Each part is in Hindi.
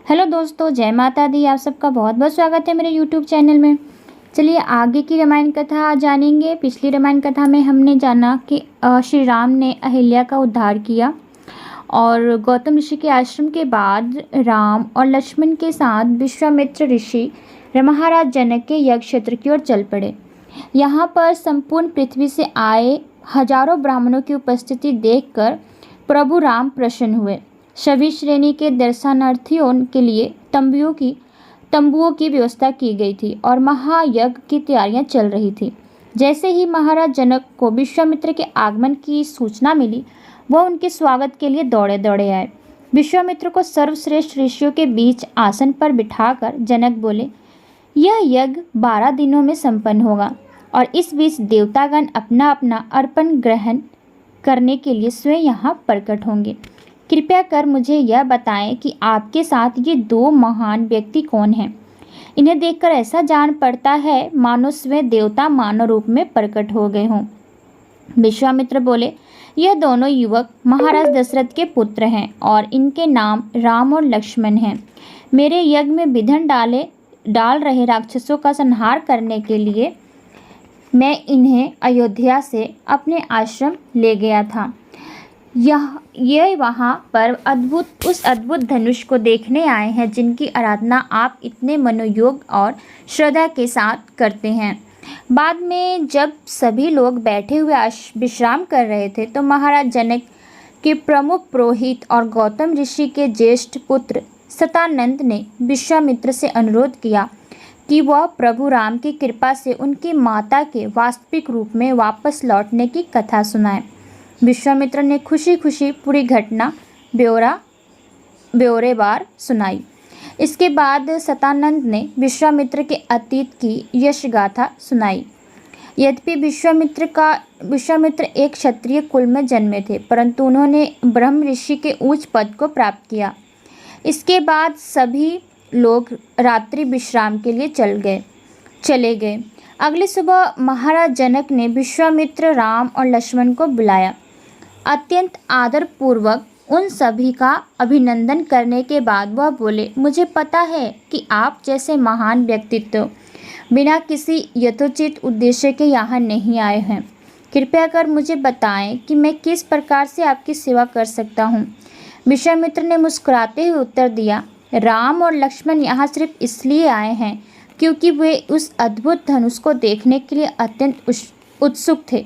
हेलो दोस्तों, जय माता दी। आप सबका बहुत बहुत स्वागत है मेरे यूट्यूब चैनल में। चलिए आगे की रामायण कथा जानेंगे। पिछली रामायण कथा में हमने जाना कि श्री राम ने अहिल्या का उद्धार किया और गौतम ऋषि के आश्रम के बाद राम और लक्ष्मण के साथ विश्वामित्र ऋषि महाराज जनक के यज्ञ क्षेत्र की ओर चल पड़े। यहाँ पर संपूर्ण पृथ्वी से आए हजारों ब्राह्मणों की उपस्थिति देखकर प्रभु राम प्रसन्न हुए। सभी श्रेणी के दर्शनार्थियों के लिए तंबुओं की व्यवस्था की गई थी और महायज्ञ की तैयारियां चल रही थी। जैसे ही महाराज जनक को विश्वामित्र के आगमन की सूचना मिली, वह उनके स्वागत के लिए दौड़े दौड़े आए। विश्वामित्र को सर्वश्रेष्ठ ऋषियों के बीच आसन पर बिठाकर जनक बोले, यह यज्ञ 12 दिनों में संपन्न होगा और इस बीच देवतागण अपना अपना अर्पण ग्रहण करने के लिए स्वयं यहाँ प्रकट होंगे। कृपया कर मुझे यह बताएं कि आपके साथ ये दो महान व्यक्ति कौन हैं। इन्हें देखकर ऐसा जान पड़ता है मानो स्वयं देवता मानव रूप में प्रकट हो गए हों। विश्वामित्र बोले, यह दोनों युवक महाराज दशरथ के पुत्र हैं और इनके नाम राम और लक्ष्मण हैं। मेरे यज्ञ में विघ्न डाल रहे राक्षसों का संहार करने के लिए मैं इन्हें अयोध्या से अपने आश्रम ले गया था। ये वहाँ पर उस अद्भुत धनुष को देखने आए हैं जिनकी आराधना आप इतने मनोयोग और श्रद्धा के साथ करते हैं। बाद में जब सभी लोग बैठे हुए विश्राम कर रहे थे तो महाराज जनक के प्रमुख पुरोहित और गौतम ऋषि के ज्येष्ठ पुत्र सतानंद ने विश्वामित्र से अनुरोध किया कि वह प्रभु राम की कृपा से उनकी माता के वास्तविक रूप में वापस लौटने की कथा सुनाए। विश्वामित्र ने खुशी खुशी पूरी घटना ब्यौरेवार सुनाई। इसके बाद सतानंद ने विश्वामित्र के अतीत की यश गाथा सुनाई। यद्यपि विश्वामित्र एक क्षत्रिय कुल में जन्मे थे, परंतु उन्होंने ब्रह्म ऋषि के उच्च पद को प्राप्त किया। इसके बाद सभी लोग रात्रि विश्राम के लिए चले गए। अगली सुबह महाराज जनक ने विश्वामित्र, राम और लक्ष्मण को बुलाया। अत्यंत आदरपूर्वक उन सभी का अभिनंदन करने के बाद वह बोले, मुझे पता है कि आप जैसे महान व्यक्तित्व बिना किसी यथोचित उद्देश्य के यहाँ नहीं आए हैं। कृपया कर मुझे बताएं कि मैं किस प्रकार से आपकी सेवा कर सकता हूँ। विश्वामित्र ने मुस्कुराते हुए उत्तर दिया, राम और लक्ष्मण यहाँ सिर्फ इसलिए आए हैं क्योंकि वे उस अद्भुत धनुष को देखने के लिए अत्यंत उत्सुक थे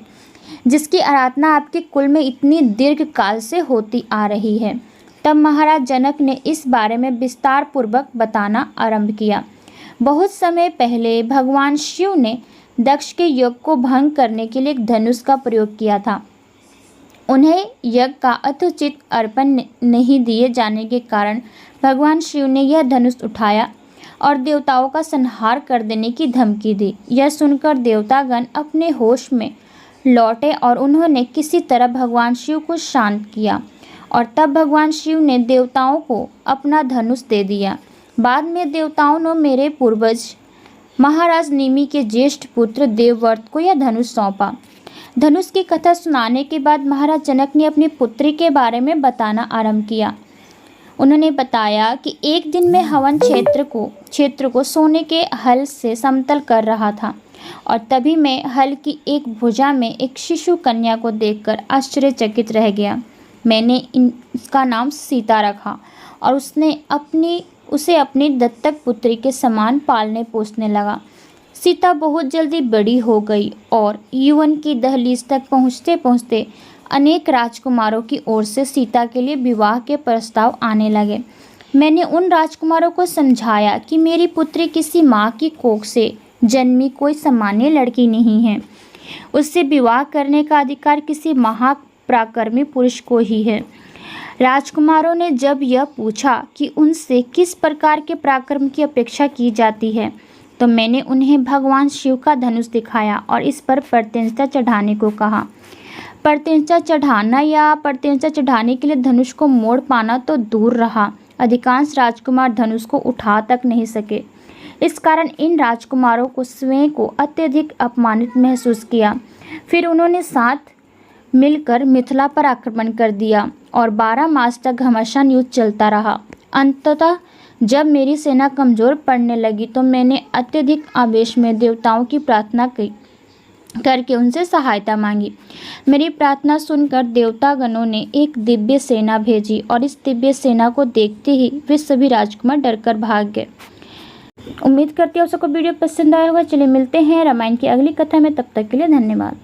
जिसकी आराधना आपके कुल में इतनी दीर्घ काल से होती आ रही है। तब महाराज जनक ने इस बारे में विस्तार पूर्वक बताना आरंभ किया। बहुत समय पहले भगवान शिव ने दक्ष के यज्ञ को भंग करने के लिए एक धनुष का प्रयोग किया था। उन्हें यज्ञ का यथोचित अर्पण नहीं दिए जाने के कारण भगवान शिव ने यह धनुष उठाया और देवताओं का संहार कर देने की धमकी दी। यह सुनकर देवतागण अपने होश में लौटे और उन्होंने किसी तरह भगवान शिव को शांत किया और तब भगवान शिव ने देवताओं को अपना धनुष दे दिया। बाद में देवताओं ने मेरे पूर्वज महाराज निमि के ज्येष्ठ पुत्र देवव्रत को यह धनुष सौंपा। धनुष की कथा सुनाने के बाद महाराज जनक ने अपनी पुत्री के बारे में बताना आरंभ किया। उन्होंने बताया कि एक दिन में हवन क्षेत्र को सोने के हल से समतल कर रहा था और तभी मैं हल की एक भुजा में एक शिशु कन्या को देखकर आश्चर्यचकित रह गया। मैंने इसका नाम सीता रखा और उसे अपनी दत्तक पुत्री के समान पालने पोसने लगा। सीता बहुत जल्दी बड़ी हो गई और यौवन की दहलीज तक पहुँचते पहुँचते अनेक राजकुमारों की ओर से सीता के लिए विवाह के प्रस्ताव आने लगे। मैंने उन राजकुमारों को समझाया कि मेरी पुत्री किसी माँ की कोख से जन्मी कोई सामान्य लड़की नहीं है। उससे विवाह करने का अधिकार किसी महापराक्रमी पुरुष को ही है। राजकुमारों ने जब यह पूछा कि उनसे किस प्रकार के पराक्रम की अपेक्षा की जाती है, तो मैंने उन्हें भगवान शिव का धनुष दिखाया और इस पर प्रत्यंचा चढ़ाने को कहा। प्रत्यंचा चढ़ाने के लिए धनुष को मोड़ पाना तो दूर रहा, अधिकांश राजकुमार धनुष को उठा तक नहीं सके। इस कारण इन राजकुमारों को स्वयं को अत्यधिक अपमानित महसूस किया। फिर उन्होंने साथ मिलकर मिथिला पर आक्रमण कर दिया और 12 मास तक घमासान युद्ध चलता रहा। अंततः जब मेरी सेना कमज़ोर पड़ने लगी तो मैंने अत्यधिक आवेश में देवताओं की प्रार्थना की करके उनसे सहायता मांगी। मेरी प्रार्थना सुनकर देवतागणों ने एक दिव्य सेना भेजी और इस दिव्य सेना को देखते ही वे सभी राजकुमार डरकर भाग गए। उम्मीद करती हूँ आप सबको वीडियो पसंद आया होगा। चलिए मिलते हैं रामायण की अगली कथा में, तब तक के लिए धन्यवाद।